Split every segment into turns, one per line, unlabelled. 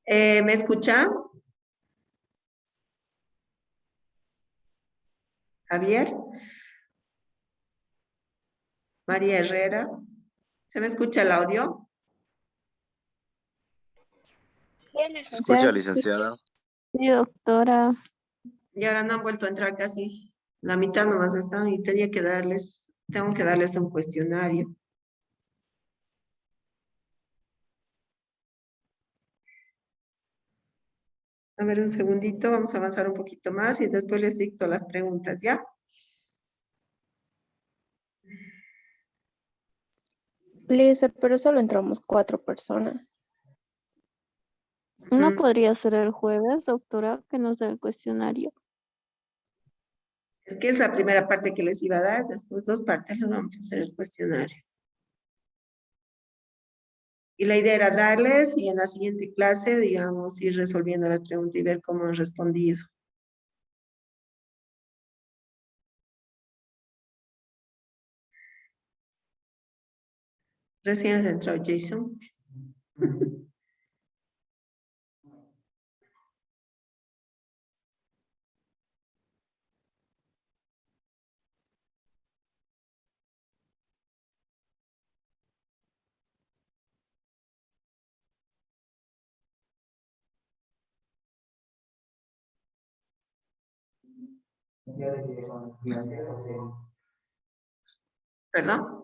¿Me escuchan? Javier, María Herrera, ¿se me escucha el audio?
Sí,
Escucha,
licenciada.
licenciada.
Sí, doctora.
Y ahora no han vuelto a entrar casi. La mitad nomás están y tengo que darles un cuestionario. A ver, un segundito, vamos a avanzar un poquito más y después les dicto las preguntas, ¿ya?
Lice, pero solo entramos 4 personas. ¿No podría ser el jueves, doctora, que nos dé el cuestionario?
Es que es la primera parte que les iba a dar, después 2 partes les vamos a hacer el cuestionario. Y la idea era darles y en la siguiente clase, digamos, ir resolviendo las preguntas y ver cómo han respondido. Recién has entrado, Jason. ¿Perdón?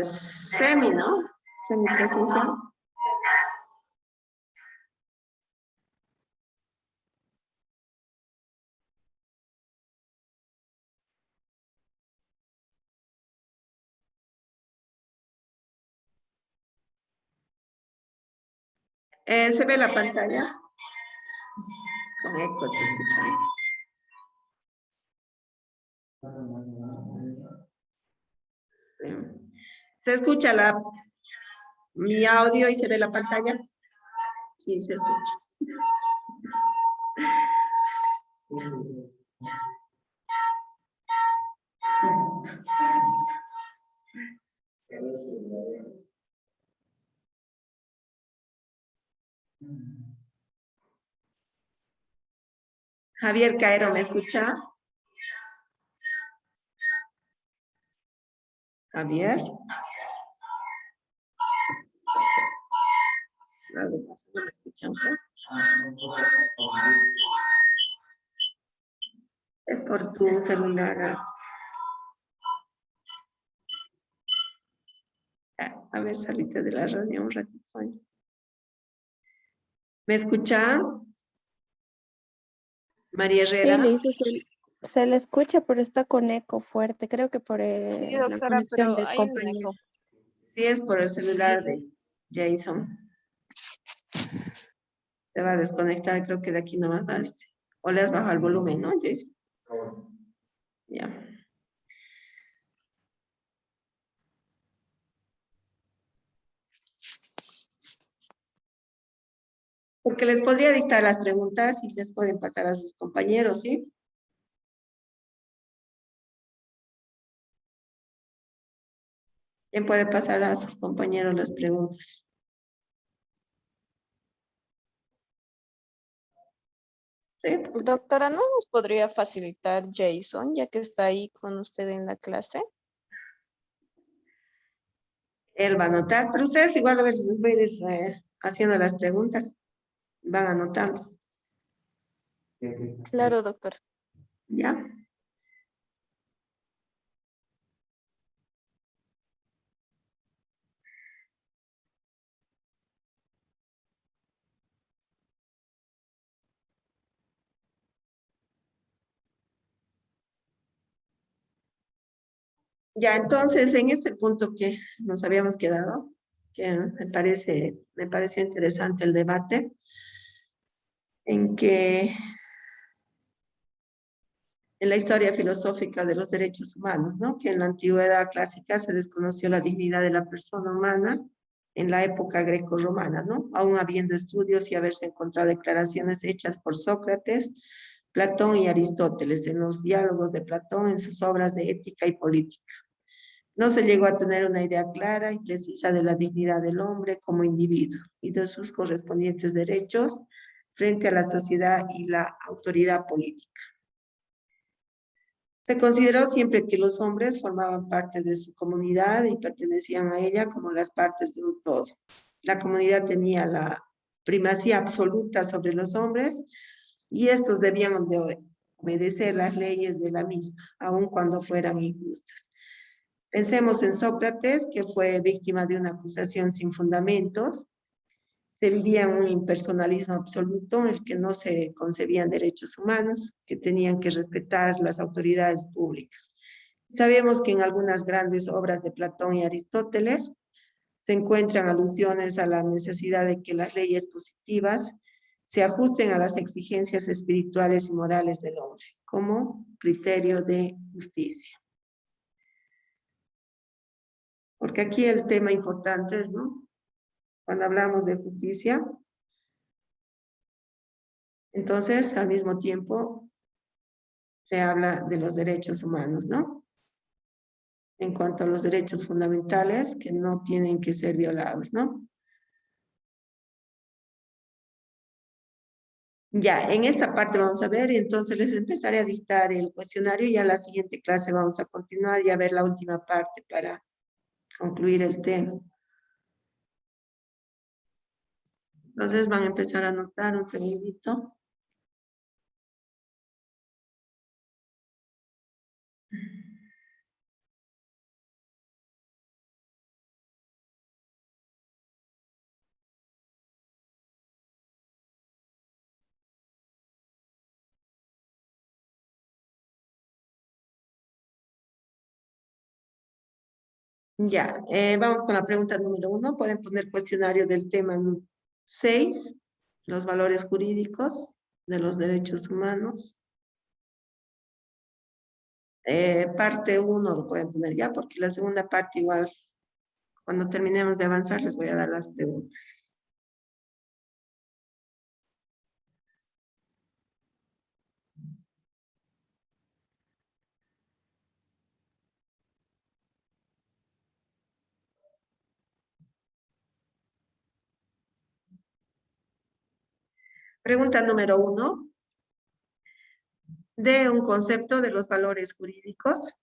Semi, ¿no? Semipresencial. ¿Se ve la pantalla? Con eco se escucha. Sí. ¿Se escucha mi audio y se ve la pantalla? Sí, se escucha. Javier Caero, ¿me escucha? Javier. Algo pasa, no me escuchan, ¿no? Es por tu celular. A ver, salite de la reunión un ratito. ¿Me escucha? María
Sí,
Herrera.
Lice, se le escucha, pero está con eco fuerte. Creo que por
Sí,
la
doctora,
conexión
pero
del
hay un
compañero.
eco.
Sí, es por el celular de Jason. Se va a desconectar, creo que de aquí nomás va. O le has bajado el volumen, ¿no, Jason? Ya. Porque les podría dictar las preguntas y les pueden pasar a sus compañeros, ¿sí? ¿Quién puede pasar a sus compañeros las preguntas? ¿Sí?
Doctora, ¿no nos podría facilitar Jason, ya que está ahí con usted en la clase?
Él va a anotar, pero ustedes igual a veces les voy a ir haciendo las preguntas. Van anotando.
Claro, doctora.
¿Ya? Ya, entonces, en este punto que nos habíamos quedado, que me pareció interesante el debate, en que en la historia filosófica de los derechos humanos, ¿no? Que en la antigüedad clásica se desconoció la dignidad de la persona humana en la época greco-romana, ¿no? Aún habiendo estudios y haberse encontrado declaraciones hechas por Sócrates, Platón y Aristóteles en los diálogos de Platón en sus obras de ética y política. No se llegó a tener una idea clara y precisa de la dignidad del hombre como individuo y de sus correspondientes derechos frente a la sociedad y la autoridad política. Se consideró siempre que los hombres formaban parte de su comunidad y pertenecían a ella como las partes de un todo. La comunidad tenía la primacía absoluta sobre los hombres y estos debían de obedecer las leyes de la misma, aun cuando fueran injustas. Pensemos en Sócrates, que fue víctima de una acusación sin fundamentos. Se vivía en un impersonalismo absoluto en el que no se concebían derechos humanos, que tenían que respetar las autoridades públicas. Sabemos que en algunas grandes obras de Platón y Aristóteles se encuentran alusiones a la necesidad de que las leyes positivas se ajusten a las exigencias espirituales y morales del hombre, como criterio de justicia. Porque aquí el tema importante es, ¿no? Cuando hablamos de justicia, entonces al mismo tiempo se habla de los derechos humanos, ¿no? En cuanto a los derechos fundamentales que no tienen que ser violados, ¿no? Ya, en esta parte vamos a ver, y entonces les empezaré a dictar el cuestionario y ya la siguiente clase vamos a continuar y a ver la última parte para concluir el tema. Entonces van a empezar a anotar un segundito. Ya, vamos con la pregunta número 1. Pueden poner cuestionario del tema 6, los valores jurídicos de los derechos humanos. Parte 1 lo pueden poner ya, porque la segunda parte igual, cuando terminemos de avanzar, les voy a dar las preguntas. Pregunta número 1. De un concepto de los valores jurídicos.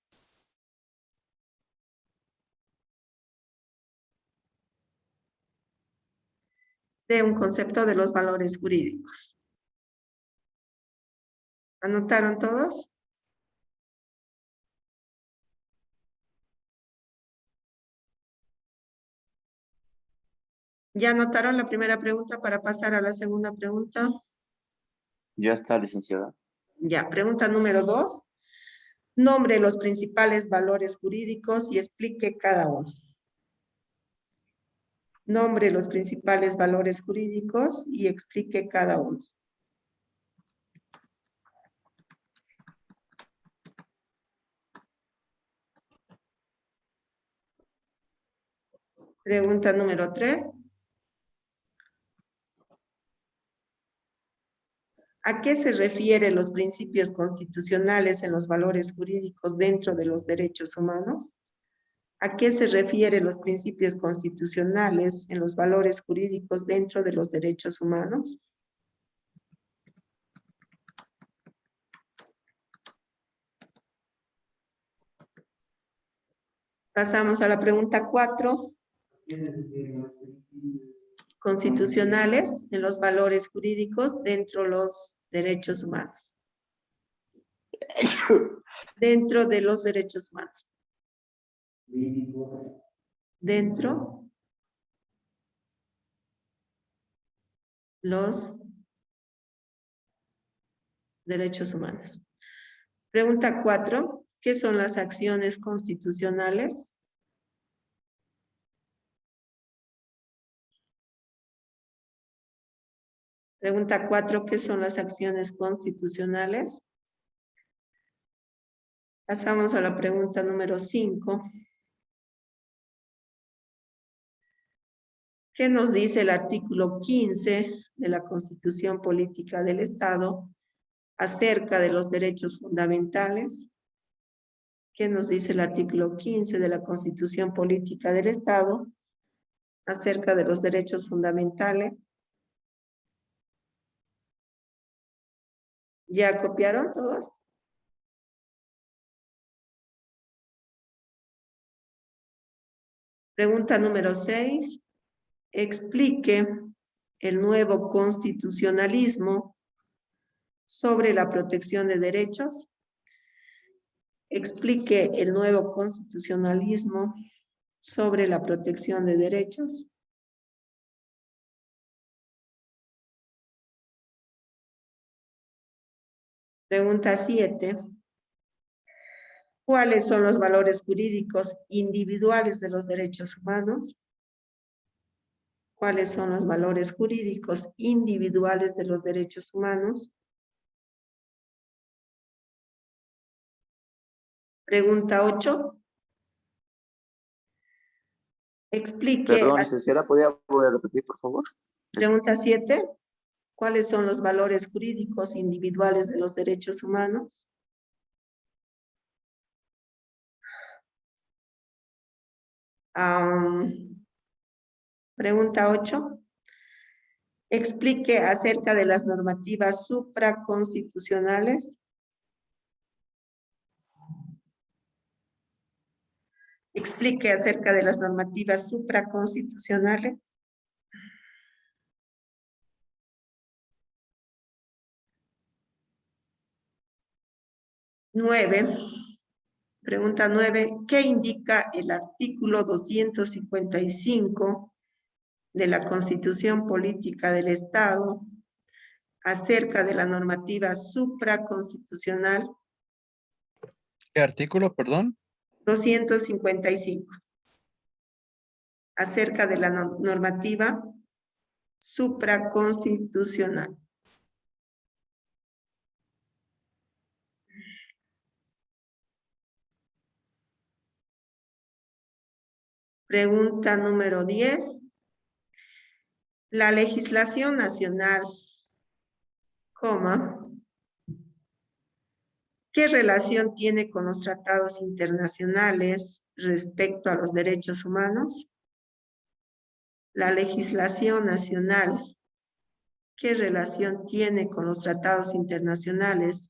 De un concepto de los valores jurídicos. ¿Anotaron todos? ¿Ya anotaron la primera pregunta para pasar a la segunda pregunta?
Ya está, licenciada.
Ya, pregunta número 2. Nombre los principales valores jurídicos y explique cada uno. Nombre los principales valores jurídicos y explique cada uno. Pregunta número 3. ¿A qué se refieren los principios constitucionales en los valores jurídicos dentro de los derechos humanos? ¿A qué se refieren los principios constitucionales en los valores jurídicos dentro de los derechos humanos? Pasamos a la pregunta 4. Constitucionales en los valores jurídicos dentro de los derechos humanos. Dentro de los derechos humanos. Dentro los derechos humanos. Pregunta 4. ¿Qué son las acciones constitucionales? Pregunta 4. ¿Qué son las acciones constitucionales? Pasamos a la pregunta número 5. ¿Qué nos dice el artículo 15 de la Constitución Política del Estado acerca de los derechos fundamentales? ¿Qué nos dice el artículo 15 de la Constitución Política del Estado acerca de los derechos fundamentales? ¿Ya copiaron todos? Pregunta número 6. Explique el nuevo constitucionalismo sobre la protección de derechos. Explique el nuevo constitucionalismo sobre la protección de derechos. Pregunta 7. ¿Cuáles son los valores jurídicos individuales de los derechos humanos? ¿Cuáles son los valores jurídicos individuales de los derechos humanos? Pregunta 8. Explique.
Perdón, licenciada, ¿podría volver a repetir, por favor?
Pregunta 7. ¿Cuáles son los valores jurídicos individuales de los derechos humanos? Pregunta 8. Explique acerca de las normativas supraconstitucionales. Explique acerca de las normativas supraconstitucionales. Pregunta 9. ¿Qué indica el artículo 255 de la Constitución Política del Estado acerca de la normativa supraconstitucional?
¿Qué artículo, perdón?
255. Acerca de la normativa supraconstitucional. Pregunta número 10. La legislación nacional, ¿qué relación tiene con los tratados internacionales respecto a los derechos humanos? La legislación nacional, ¿qué relación tiene con los tratados internacionales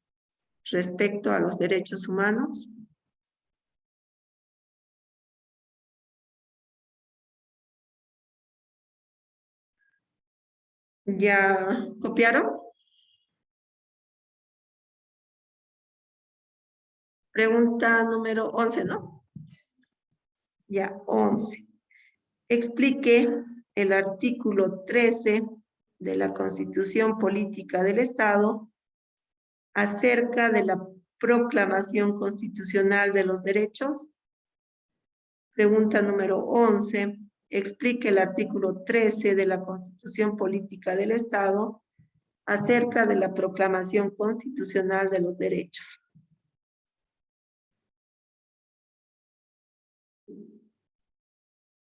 respecto a los derechos humanos? ¿Ya copiaron? Pregunta número 11, ¿no? Ya, 11. Explique el artículo 13 de la Constitución Política del Estado acerca de la proclamación constitucional de los derechos. Pregunta número 11. Explique el artículo 13 de la Constitución Política del Estado acerca de la proclamación constitucional de los derechos.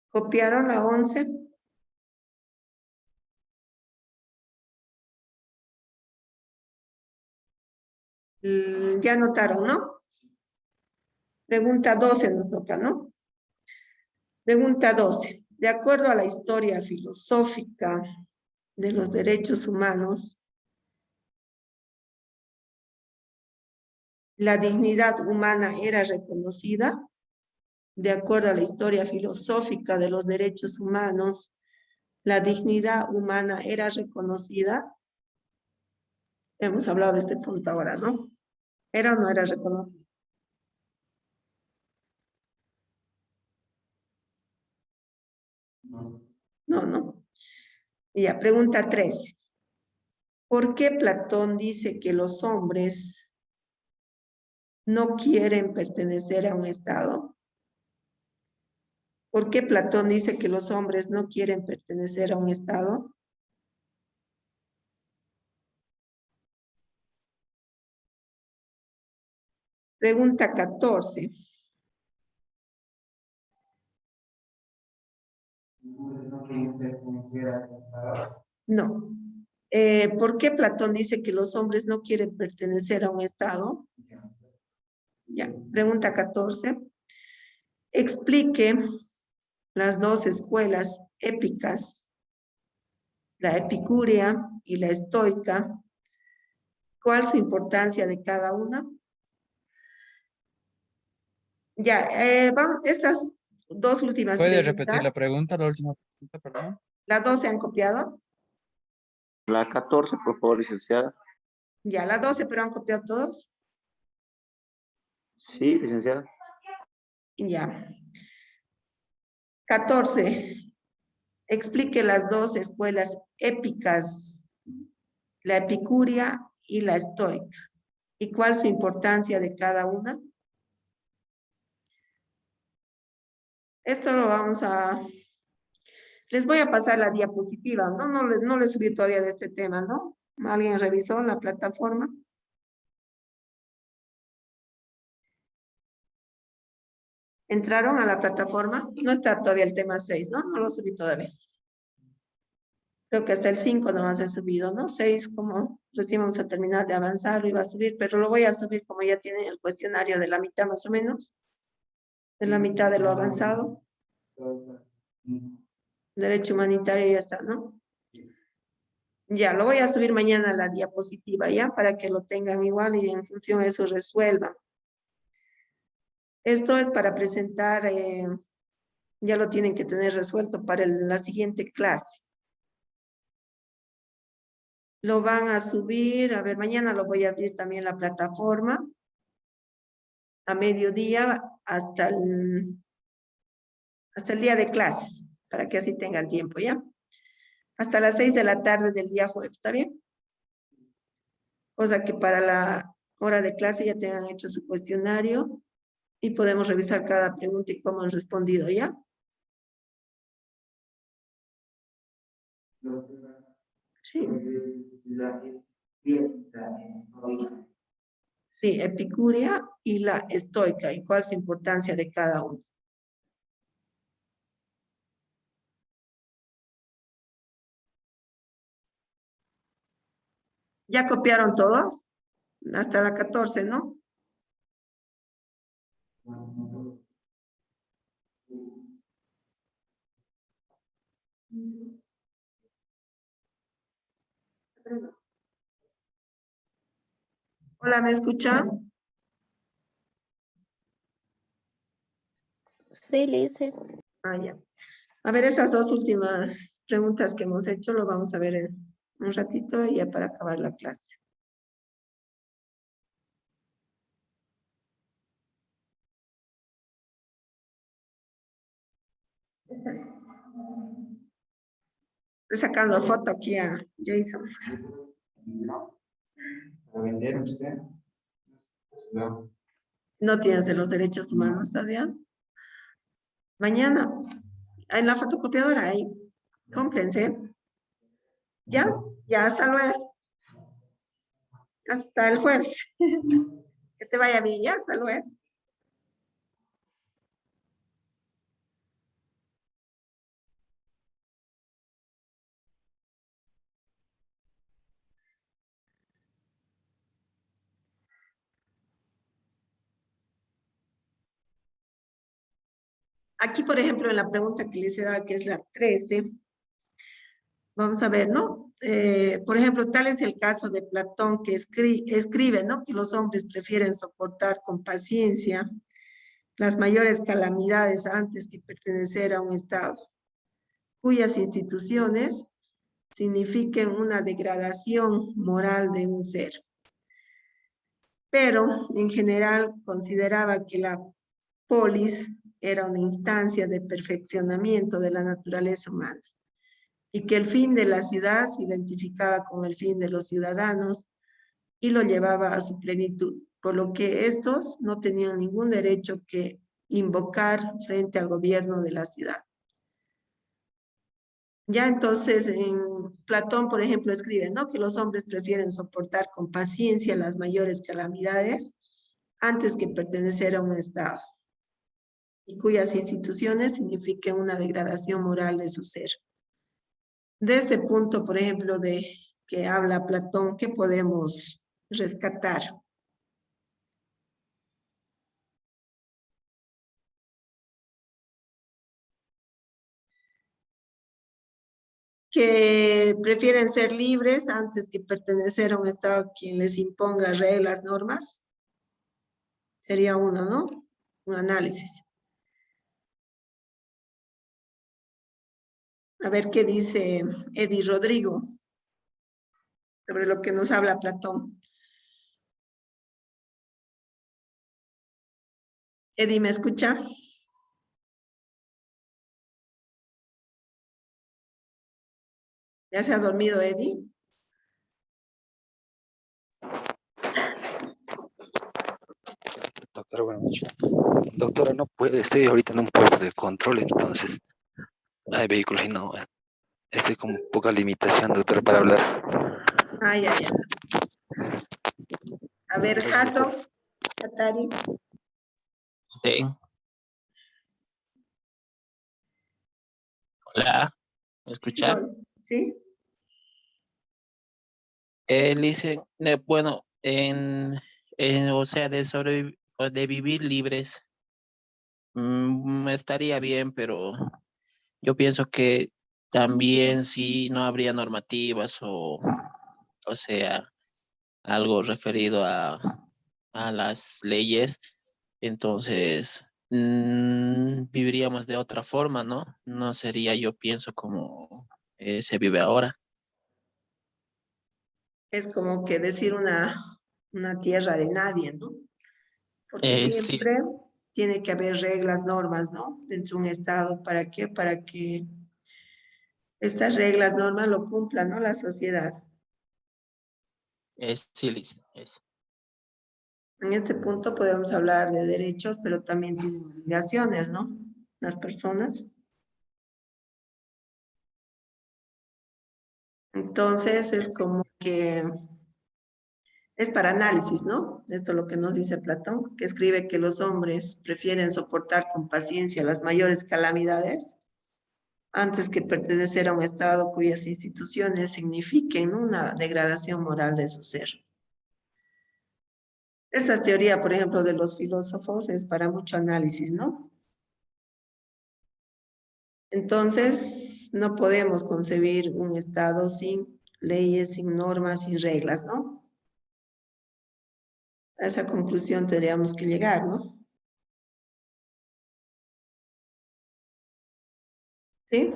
¿Copiaron la 11? Ya notaron, ¿no? Pregunta 12 nos toca, ¿no? Pregunta 12. De acuerdo a la historia filosófica de los derechos humanos, ¿la dignidad humana era reconocida? De acuerdo a la historia filosófica de los derechos humanos, ¿la dignidad humana era reconocida? Hemos hablado de este punto ahora, ¿no? ¿Era o no era reconocida? No. Ya, pregunta 13. ¿Por qué Platón dice que los hombres no quieren pertenecer a un Estado? ¿Por qué Platón dice que los hombres no quieren pertenecer a un Estado? Pregunta 14. No. ¿Por qué Platón dice que los hombres no quieren pertenecer a un Estado? Ya, pregunta 14. Explique las dos escuelas épicas, la epicúrea y la estoica. ¿Cuál es su importancia de cada una? Ya, vamos, estas dos últimas
¿Puede repetir la
preguntas.
pregunta, la última pregunta, perdón?
Las dos se han copiado.
La 14, por favor, licenciada.
Ya, la 12, pero han copiado todos.
Sí, licenciada.
Ya. 14. Explique las dos escuelas épicas, la epicúrea y la estoica. ¿Y cuál es su importancia de cada una? Esto lo vamos a... Les voy a pasar la diapositiva, ¿no? No les subí todavía de este tema, ¿no? ¿Alguien revisó la plataforma? ¿Entraron a la plataforma? No está todavía el tema 6, ¿no? No lo subí todavía. Creo que hasta el 5 nomás he subido, ¿no? 6, como recién vamos a terminar de avanzar, lo iba a subir, pero lo voy a subir como ya tienen el cuestionario de la mitad más o menos. De la mitad de lo avanzado. Derecho humanitario ya está, ¿no? Ya, lo voy a subir mañana a la diapositiva, ¿ya? Para que lo tengan igual y en función de eso resuelvan. Esto es para presentar, ya lo tienen que tener resuelto para la siguiente clase. Lo van a subir, a ver, mañana lo voy a abrir también la plataforma. A mediodía hasta el día de clases, para que así tengan tiempo, ¿ya? Hasta las 6 de la tarde del día jueves, ¿está bien? Cosa que para la hora de clase ya tengan hecho su cuestionario y podemos revisar cada pregunta y cómo han respondido, ¿ya? Sí. Sí, epicúrea y la estoica, y cuál es la importancia de cada uno. ¿Ya copiaron todos? Hasta la 14, ¿no? Hola, ¿me escuchan?
Sí, Lice.
Ah, ya. A ver, esas dos últimas preguntas que hemos hecho, lo vamos a ver en un ratito ya para acabar la clase. Estoy sacando foto aquí a Jason. No tienes de los derechos humanos todavía. Mañana, en la fotocopiadora, ahí. Cómprense. ¿Ya? Ya, hasta luego. Hasta el jueves. Que te vaya bien, ya, hasta luego. Aquí, por ejemplo, en la pregunta que les he dado, que es la 13, vamos a ver, ¿no? Por ejemplo, tal es el caso de Platón que escribe, ¿no? Que los hombres prefieren soportar con paciencia las mayores calamidades antes que pertenecer a un Estado, cuyas instituciones signifiquen una degradación moral de un ser. Pero, en general, consideraba que la polis era una instancia de perfeccionamiento de la naturaleza humana y que el fin de la ciudad se identificaba con el fin de los ciudadanos y lo llevaba a su plenitud, por lo que estos no tenían ningún derecho que invocar frente al gobierno de la ciudad. Ya entonces, en Platón, por ejemplo, escribe, ¿no? Que los hombres prefieren soportar con paciencia las mayores calamidades antes que pertenecer a un Estado, y cuyas instituciones signifiquen una degradación moral de su ser. De este punto, por ejemplo, de que habla Platón, ¿qué podemos rescatar? que prefieren ser libres antes que pertenecer a un Estado quien les imponga reglas, normas. Sería uno, ¿no? Un análisis. A ver qué dice Eddie Rodrigo sobre lo que nos habla Platón. Eddie, ¿me escucha? ¿Ya se ha dormido Eddie?
Doctora, buenas noches. Doctora, no puede, estoy ahorita en un puesto de control, entonces hay vehículos y no, estoy con poca limitación, doctora, para hablar.
Ay. A ver, caso, Katari.
Sí. Hola, ¿me escucha?
¿Sí?
Dice, bueno, o sea, de vivir libres, estaría bien, pero yo pienso que también si no habría normativas o sea, algo referido a las leyes, entonces viviríamos de otra forma, ¿no? No sería, yo pienso, como se vive ahora.
Es como que decir una tierra de nadie, ¿no? Porque
Sí,
siempre tiene que haber reglas, normas, ¿no? Dentro de un Estado. ¿Para qué? Para que estas reglas, normas lo cumpla, ¿no? La sociedad.
sí, Liz, es.
En este punto podemos hablar de derechos, pero también tienen obligaciones, ¿no? Las personas. Entonces es como que es para análisis, ¿no? Esto es lo que nos dice Platón, que escribe que los hombres prefieren soportar con paciencia las mayores calamidades antes que pertenecer a un Estado cuyas instituciones signifiquen una degradación moral de su ser. Esta teoría, por ejemplo, de los filósofos es para mucho análisis, ¿no? Entonces, no podemos concebir un Estado sin leyes, sin normas, sin reglas, ¿no? A esa conclusión tendríamos que llegar, ¿no? ¿Sí?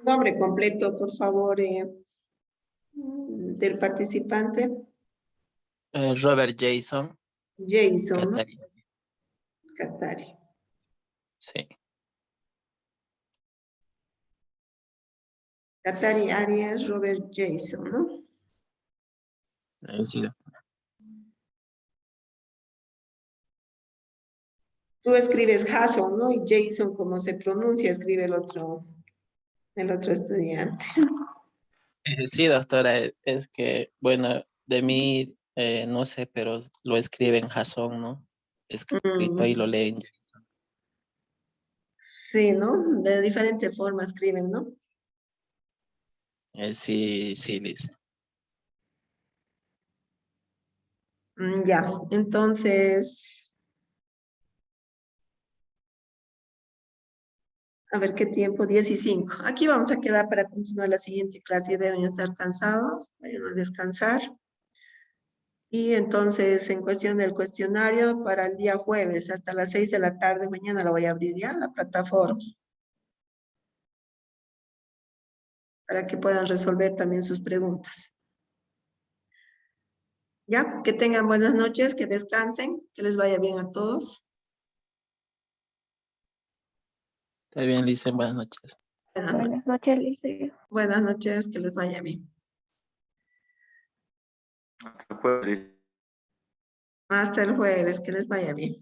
Nombre completo, por favor, del participante.
Robert Jason
Jason, ¿no?
Catari.
Katari.
Sí.
Katari Arias, Robert Jason, ¿no?
Sí, doctora.
Tú escribes Jason, ¿no? Y Jason, como se pronuncia, escribe el otro estudiante.
Sí, doctora, es que, bueno, de mí, no sé, pero lo escriben Jason, ¿no? Escrito y lo leen.
Sí, ¿no? De diferente forma escriben, ¿no?
Sí, sí, Liz.
Ya, entonces, a ver qué tiempo, 10:05. Aquí vamos a quedar para continuar la siguiente clase. Deben estar cansados, vayan a descansar. Y entonces, en cuestión del cuestionario, para el día jueves, hasta las 6 de la tarde, mañana lo voy a abrir ya, la plataforma, para que puedan resolver también sus preguntas. ¿Ya? Que tengan buenas noches, que descansen, que les vaya bien a todos.
Está bien, Liz, buenas noches.
Buenas noches, Liceo.
Buenas noches, que les vaya bien.
Hasta luego.
Hasta el jueves, que les vaya bien.